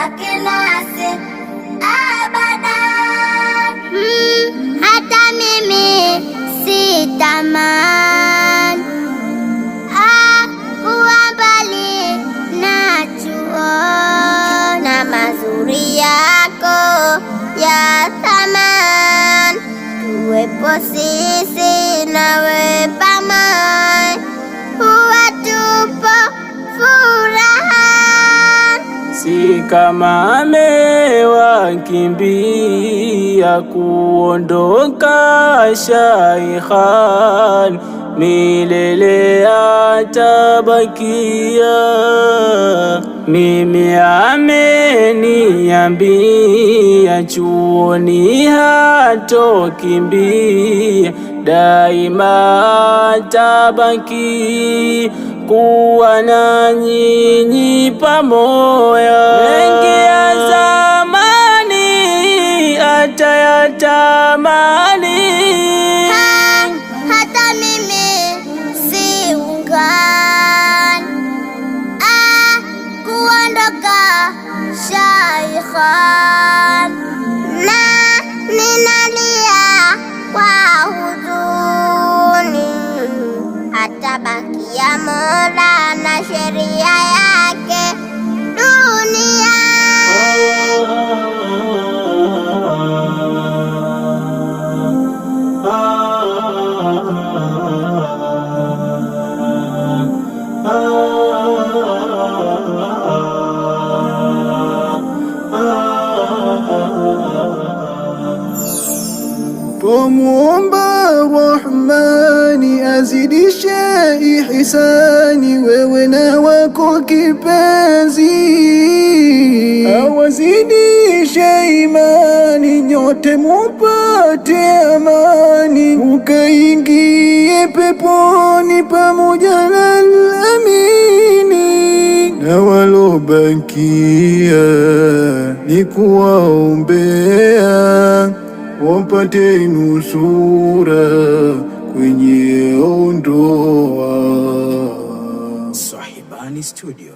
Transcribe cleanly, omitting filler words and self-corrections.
ubaki nasi abadan. Hata mimi sitamani kuwa mbali na chuo na mazuri yako ya thamani, tuwepo sisi nawe pamoja, huwa tupo furaha. Si kama amewakimbia kuondoka Shaykhan, milele atabakia. Mimi ameniambia chuoni hatokimbia, daima atabaki kuwa na nyinyi pamoja. Mengi ya zamani atayatamani, hata mimi siungani kuondoka Shaykhan, na ninalia kwa huzuni, atabakia Mola na sheria yake dunia. Twamuomba Rahmani azidishe ihsani, wewe na wako kipenzi, awazidishe imani, nyote mupate amani, ukaingie peponi pamoja na al-amini. Na walobakia ni kuwaombea wapate nusura kwenye ondoa. Sahibani Studio.